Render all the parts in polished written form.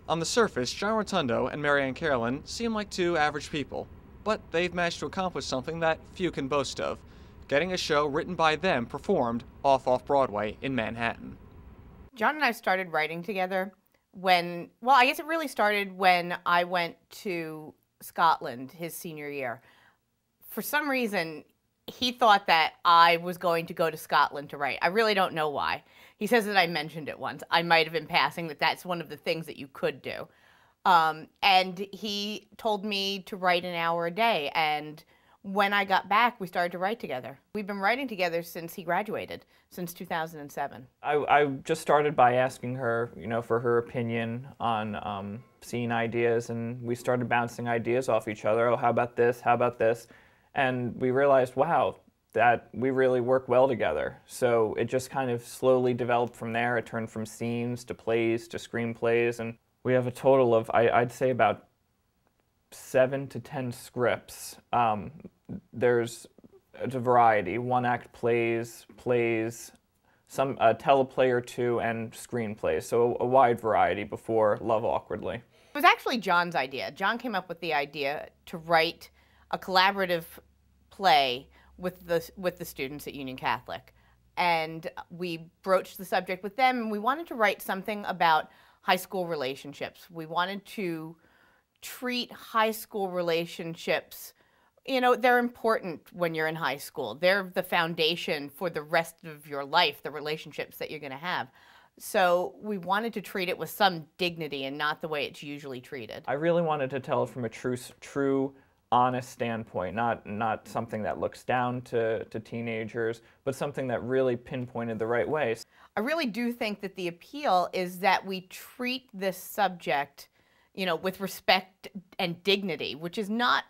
On the surface, John Rotondo and Maryann Carolan seem like two average people, but they've managed to accomplish something that few can boast of, getting a show written by them performed off-Broadway in Manhattan. John and I started writing together well, I guess it really started when I went to Scotland his senior year. For some reason, he thought that I was going to go to Scotland to write. I really don't know why. He says that I mentioned it once. I might have been passing that that's one of the things that you could do. And he told me to write an hour a day. And when I got back, we started to write together. We've been writing together since he graduated, since 2007. I just started by asking her, for her opinion on scene ideas, and we started bouncing ideas off each other. Oh, how about this? How about this? And we realized, wow, that we really work well together. So it just kind of slowly developed from there. It turned from scenes to plays to screenplays, and we have a total of, I'd say, about 7 to 10 scripts. There's a variety, one-act plays, some teleplay or two, and screenplays. So a wide variety before Love Awkwardly. It was actually John's idea. John came up with the idea to write a collaborative play with the students at Union Catholic. And we broached the subject with them, and we wanted to write something about high school relationships. We wanted to treat high school relationships, they're important when you're in high school. They're the foundation for the rest of your life, the relationships that you're going to have. So we wanted to treat it with some dignity and not the way it's usually treated. I really wanted to tell it from a true, honest standpoint, not something that looks down to teenagers, but something that really pinpointed the right way. I really do think that the appeal is that we treat this subject, with respect and dignity, which is not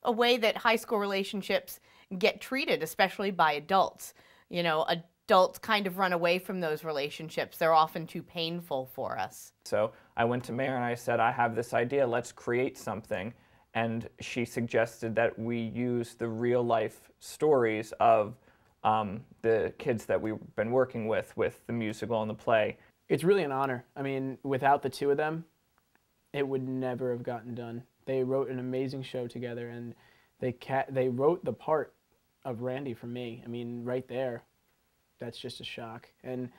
a way that high school relationships get treated, especially by adults. Adults kind of run away from those relationships. They're often too painful for us. So I went to Mayor and I said, I have this idea, let's create something. And she suggested that we use the real life stories of the kids that we've been working with the musical and the play. It's really an honor. I mean, without the two of them, it would never have gotten done. They wrote an amazing show together, and they wrote the part of Randy for me. I mean, right there, that's just a shock. And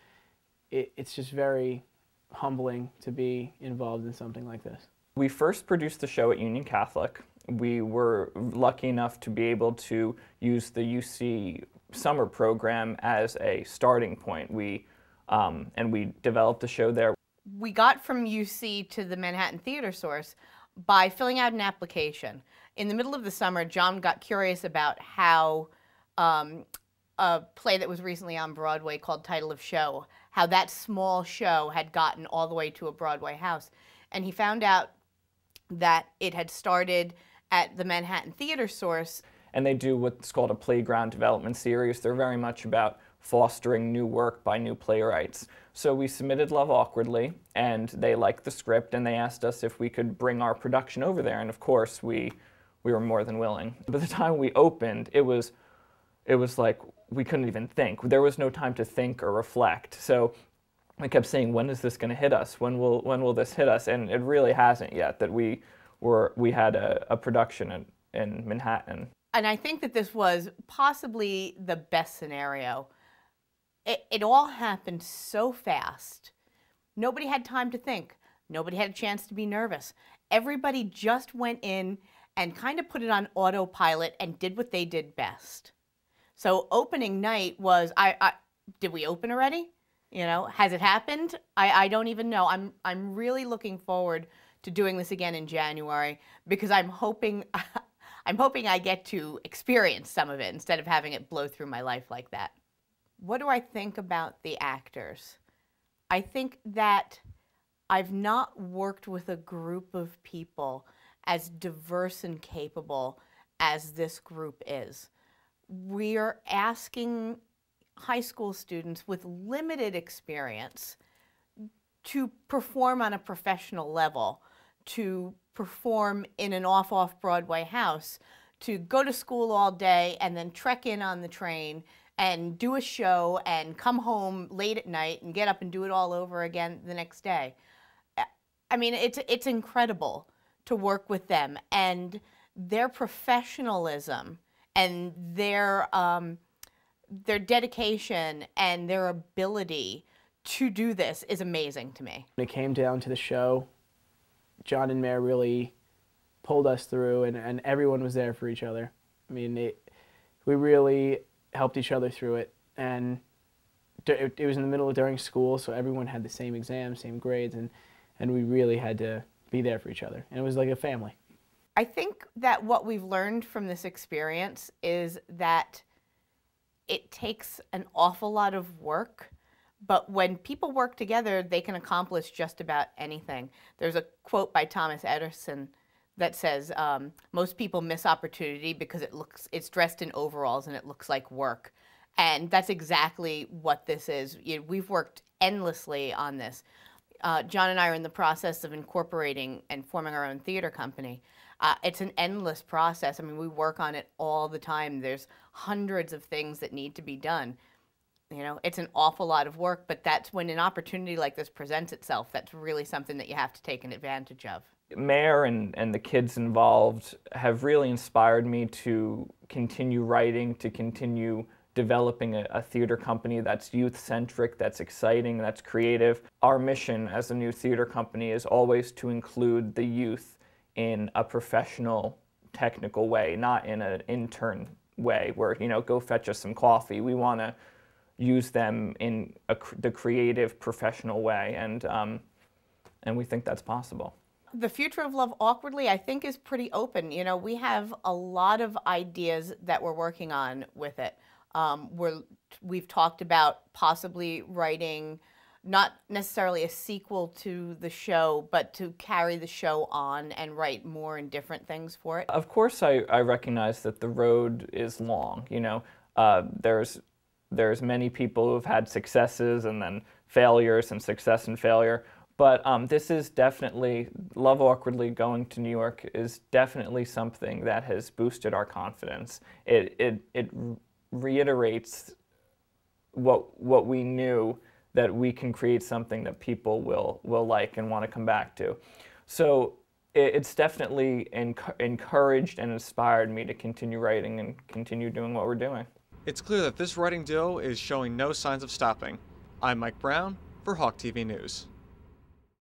it's just very humbling to be involved in something like this. We first produced the show at Union Catholic. We were lucky enough to be able to use the UC summer program as a starting point. And we developed the show there. We got from UC to the Manhattan Theater Source by filling out an application. In the middle of the summer, John got curious about how a play that was recently on Broadway called Title of Show, how that small show had gotten all the way to a Broadway house. And he found out that it had started at the Manhattan Theater Source. And they do what's called a playground development series. They're very much about fostering new work by new playwrights. So we submitted Love Awkwardly, and they liked the script, and they asked us if we could bring our production over there, and of course we were more than willing. By the time we opened, it was like we couldn't even think. There was no time to think or reflect. So I kept saying, when is this going to hit us? When will this hit us? And it really hasn't yet. That we had a production in Manhattan. And I think that this was possibly the best scenario. It all happened so fast. Nobody had time to think. Nobody had a chance to be nervous. Everybody just went in and kind of put it on autopilot and did what they did best. So opening night was, did we open already? Has it happened? I don't even know. I'm really looking forward to doing this again in January because I'm hoping I get to experience some of it instead of having it blow through my life like that. What do I think about the actors? I think that I've not worked with a group of people as diverse and capable as this group is. We're asking high school students with limited experience to perform on a professional level, to perform in an off-Broadway house, to go to school all day and then trek in on the train and do a show and come home late at night and get up and do it all over again the next day. I mean, it's incredible to work with them, and their professionalism and their dedication and their ability to do this is amazing to me. When it came down to the show, John and Mare really pulled us through, and everyone was there for each other. I mean, we really helped each other through it, and it was in the middle of during school, so everyone had the same exams, same grades, and we really had to be there for each other, and it was like a family. I think that what we've learned from this experience is that it takes an awful lot of work, but when people work together, they can accomplish just about anything. There's a quote by Thomas Edison that says, most people miss opportunity because it's dressed in overalls and it looks like work. And that's exactly what this is. We've worked endlessly on this. John and I are in the process of incorporating and forming our own theater company. It's an endless process. I mean, we work on it all the time. There's hundreds of things that need to be done. You know, it's an awful lot of work, but that's when an opportunity like this presents itself. That's really something that you have to take an advantage of. Mare and the kids involved have really inspired me to continue writing, to continue developing a theater company that's youth-centric, that's exciting, that's creative. Our mission as a new theater company is always to include the youth in a professional, technical way, not in an intern way where, you know, go fetch us some coffee. We want to use them in the creative, professional way, and we think that's possible. The future of Love Awkwardly, I think, is pretty open. You know, we have a lot of ideas that we're working on with it. We've talked about possibly writing not necessarily a sequel to the show, but to carry the show on and write more and different things for it. Of course, I recognize that the road is long. You know, there's many people who have had successes and then failures and success and failure. But this is definitely, Love Awkwardly going to New York is definitely something that has boosted our confidence. It reiterates what we knew, that we can create something that people will like and want to come back to. So it's definitely encouraged and inspired me to continue writing and continue doing what we're doing. It's clear that this writing duo is showing no signs of stopping. I'm Mike Brown for Hawk TV News.